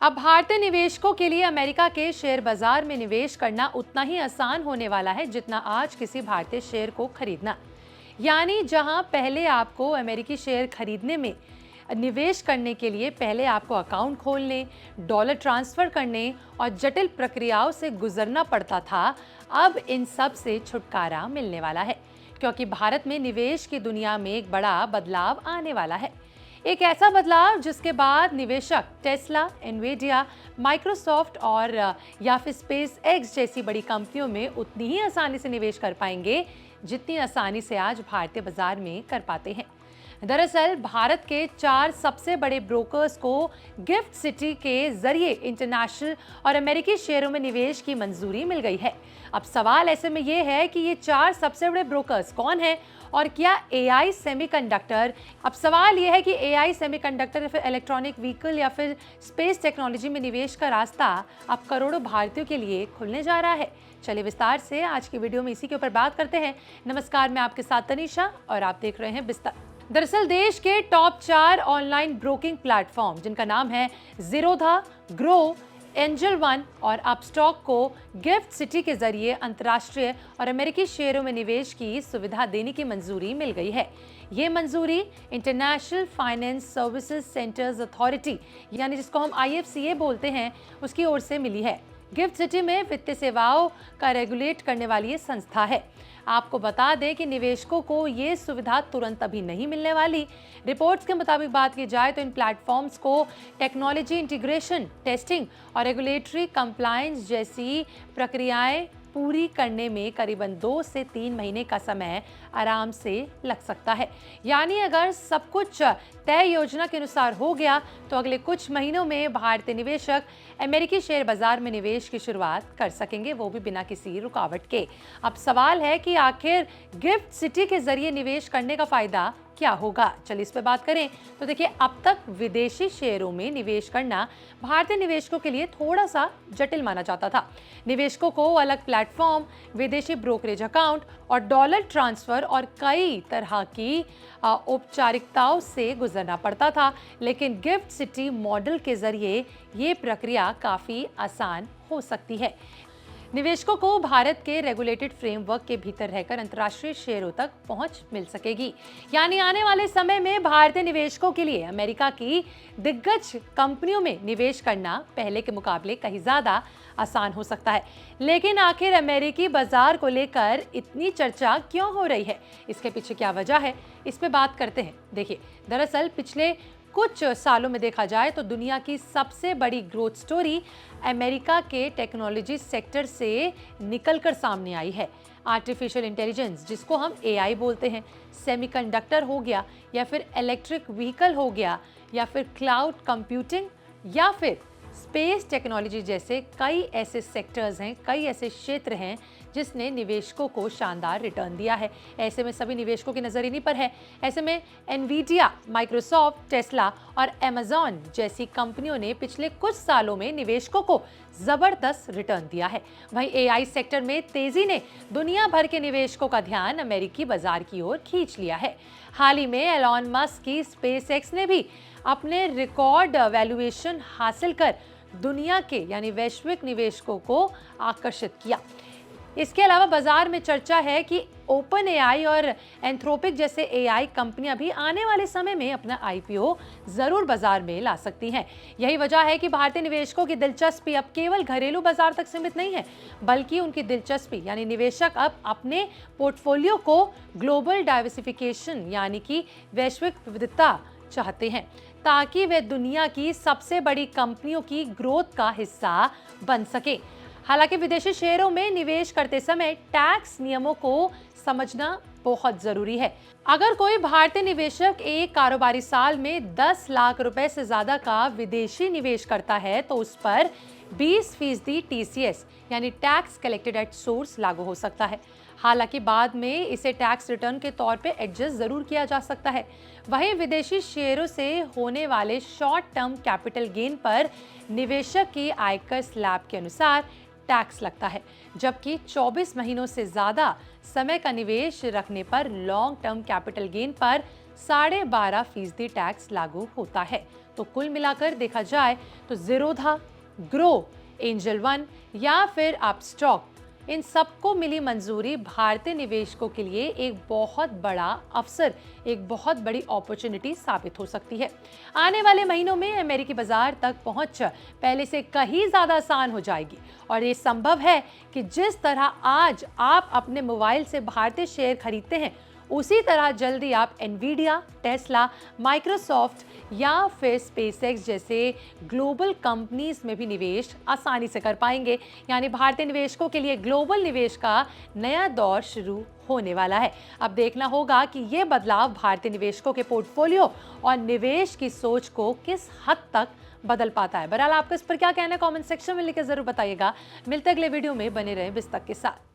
अब भारतीय निवेशकों के लिए अमेरिका के शेयर बाजार में निवेश करना उतना ही आसान होने वाला है जितना आज किसी भारतीय शेयर को खरीदना। यानी जहां पहले आपको अमेरिकी शेयर खरीदने में निवेश करने के लिए पहले आपको अकाउंट खोलने, डॉलर ट्रांसफर करने और जटिल प्रक्रियाओं से गुजरना पड़ता था, अब इन सब से छुटकारा मिलने वाला है, क्योंकि भारत में निवेश की दुनिया में एक बड़ा बदलाव आने वाला है। एक ऐसा बदलाव जिसके बाद निवेशक टेस्ला, एनवीडिया, माइक्रोसॉफ्ट और या फिर स्पेस एक्स जैसी बड़ी कंपनियों में उतनी ही आसानी से निवेश कर पाएंगे जितनी आसानी से आज भारतीय बाजार में कर पाते हैं। दरअसल भारत के 4 सबसे बड़े ब्रोकर्स को गिफ्ट सिटी के जरिए इंटरनेशनल और अमेरिकी शेयरों में निवेश की मंजूरी मिल गई है। अब सवाल ऐसे में ये है कि ये 4 सबसे बड़े ब्रोकर्स कौन हैं और क्या एआई सेमीकंडक्टर, अब सवाल ये है कि एआई सेमीकंडक्टर या फिर इलेक्ट्रॉनिक व्हीकल या फिर स्पेस टेक्नोलॉजी में निवेश का रास्ता अब करोड़ों भारतीयों के लिए खुलने जा रहा है। चलिए विस्तार से आज की वीडियो में इसी के ऊपर बात करते हैं। नमस्कार, मैं आपके साथ तनीषा और आप देख रहे हैं बिस्तर। दरअसल देश के टॉप 4 ऑनलाइन ब्रोकिंग प्लेटफॉर्म जिनका नाम है ज़ीरोधा, ग्रो, एंजल वन और अपस्टॉक को गिफ्ट सिटी के जरिए अंतर्राष्ट्रीय और अमेरिकी शेयरों में निवेश की सुविधा देने की मंजूरी मिल गई है। ये मंजूरी international finance services centres authority यानी जिसको हम IFCA बोलते हैं उसकी ओर से मिली है। गिफ्ट सिटी में वित्तीय सेवाओं का रेगुलेट करने वाली ये संस्था है। आपको बता दें कि निवेशकों को ये सुविधा तुरंत अभी नहीं मिलने वाली। रिपोर्ट्स के मुताबिक बात की जाए तो इन प्लेटफॉर्म्स को टेक्नोलॉजी इंटीग्रेशन, टेस्टिंग और रेगुलेटरी कंप्लायंस जैसी प्रक्रियाएं पूरी करने में करीबन 2 से 3 महीने का समय आराम से लग सकता है। यानी अगर सब कुछ तय योजना के अनुसार हो गया तो अगले कुछ महीनों में भारतीय निवेशक अमेरिकी शेयर बाजार में निवेश की शुरुआत कर सकेंगे, वो भी बिना किसी रुकावट के। अब सवाल है कि आखिर गिफ्ट सिटी के जरिए निवेश करने का फायदा क्या होगा। चलिए इस पे बात करें तो देखिए, अब तक विदेशी शेयरों में निवेश करना भारतीय निवेशकों के लिए थोड़ा सा जटिल माना जाता था। निवेशकों को अलग प्लेटफॉर्म, विदेशी ब्रोकरेज अकाउंट और डॉलर ट्रांसफर और कई तरह की औपचारिकताओं से गुजरना पड़ता था, लेकिन गिफ्ट सिटी मॉडल के जरिए ये प्रक्रिया काफी आसान हो सकती है। निवेशकों को भारत के रेगुलेटेड फ्रेमवर्क के भीतर रहकर अंतर्राष्ट्रीय शेयरों तक पहुंच मिल सकेगी। यानी आने वाले समय में भारतीय निवेशकों के लिए अमेरिका की दिग्गज कंपनियों में निवेश करना पहले के मुकाबले कहीं ज्यादा आसान हो सकता है। लेकिन आखिर अमेरिकी बाजार को लेकर इतनी चर्चा क्यों हो रही है, इसके पीछे क्या वजह है, इस पे बात करते हैं। देखिए, दरअसल पिछले कुछ सालों में देखा जाए तो दुनिया की सबसे बड़ी ग्रोथ स्टोरी अमेरिका के टेक्नोलॉजी सेक्टर से निकलकर सामने आई है। आर्टिफिशियल इंटेलिजेंस, जिसको हम AI बोलते हैं, सेमीकंडक्टर हो गया या फिर इलेक्ट्रिक व्हीकल हो गया या फिर क्लाउड कंप्यूटिंग या फिर स्पेस टेक्नोलॉजी जैसे कई ऐसे सेक्टर्स हैं, कई ऐसे क्षेत्र हैं जिसने निवेशकों को शानदार रिटर्न दिया है। ऐसे में सभी निवेशकों की नज़र इन्हीं पर है। ऐसे में एनवीडिया, माइक्रोसॉफ्ट, टेस्ला और अमेजॉन जैसी कंपनियों ने पिछले कुछ सालों में निवेशकों को जबरदस्त रिटर्न दिया है। वहीं AI सेक्टर में तेजी ने दुनिया भर के निवेशकों का ध्यान अमेरिकी बाजार की ओर खींच लिया है। हाल ही में एलॉन मस्क की स्पेस एक्स ने भी अपने रिकॉर्ड वैल्यूएशन हासिल कर दुनिया के यानी वैश्विक निवेशकों को आकर्षित किया। इसके अलावा बाजार में चर्चा है कि ओपन AI और एंथ्रोपिक जैसे AI कंपनियां भी आने वाले समय में अपना IPO जरूर बाजार में ला सकती हैं। यही वजह है कि भारतीय निवेशकों की दिलचस्पी अब केवल घरेलू बाजार तक सीमित नहीं है, बल्कि उनकी दिलचस्पी यानी निवेशक अब अपने पोर्टफोलियो को ग्लोबल डाइवर्सिफिकेशन यानी कि वैश्विक विविधता चाहते हैं, ताकि वे दुनिया की सबसे बड़ी कंपनियों की ग्रोथ का हिस्सा बन सके। हालांकि विदेशी शेयरों में निवेश करते समय टैक्स नियमों को समझना बहुत जरूरी है। अगर कोई भारतीय निवेशक एक कारोबारी साल में 10 लाख रुपए से ज्यादा का विदेशी निवेश करता है तो उस पर 20% TCS यानी टैक्स कलेक्टेड एट सोर्स लागू हो सकता है। हालांकि बाद में इसे टैक्स रिटर्न के तौर पे एडजस्ट जरूर किया जा सकता है। वहीं विदेशी शेयरों से होने वाले शॉर्ट टर्म कैपिटल गेन पर निवेशक की आयकर स्लैब के अनुसार टैक्स लगता है, जबकि 24 महीनों से ज्यादा समय का निवेश रखने पर लॉन्ग टर्म कैपिटल गेन पर 12.5% टैक्स लागू होता है। तो कुल मिलाकर देखा जाए तो ज़ीरोधा, ग्रो, एंजल वन या फिर अपस्टॉक, इन सबको मिली मंजूरी भारतीय निवेशकों के लिए एक बहुत बड़ा अवसर, एक बहुत बड़ी अपॉर्चुनिटी साबित हो सकती है। आने वाले महीनों में अमेरिकी बाजार तक पहुंच पहले से कहीं ज्यादा आसान हो जाएगी और ये संभव है कि जिस तरह आज आप अपने मोबाइल से भारतीय शेयर खरीदते हैं, उसी तरह जल्दी आप एनवीडिया, टेस्ला, माइक्रोसॉफ्ट या फिर स्पेसएक्स जैसे ग्लोबल कंपनीज में भी निवेश आसानी से कर पाएंगे। यानी भारतीय निवेशकों के लिए ग्लोबल निवेश का नया दौर शुरू होने वाला है। अब देखना होगा कि ये बदलाव भारतीय निवेशकों के पोर्टफोलियो और निवेश की सोच को किस हद तक बदल पाता है। बहरहाल आपका इस पर क्या कहना है, कमेंट सेक्शन में लिखकर जरूर बताइएगा। मिलते अगले वीडियो में, बने रहें बिस्तक के साथ।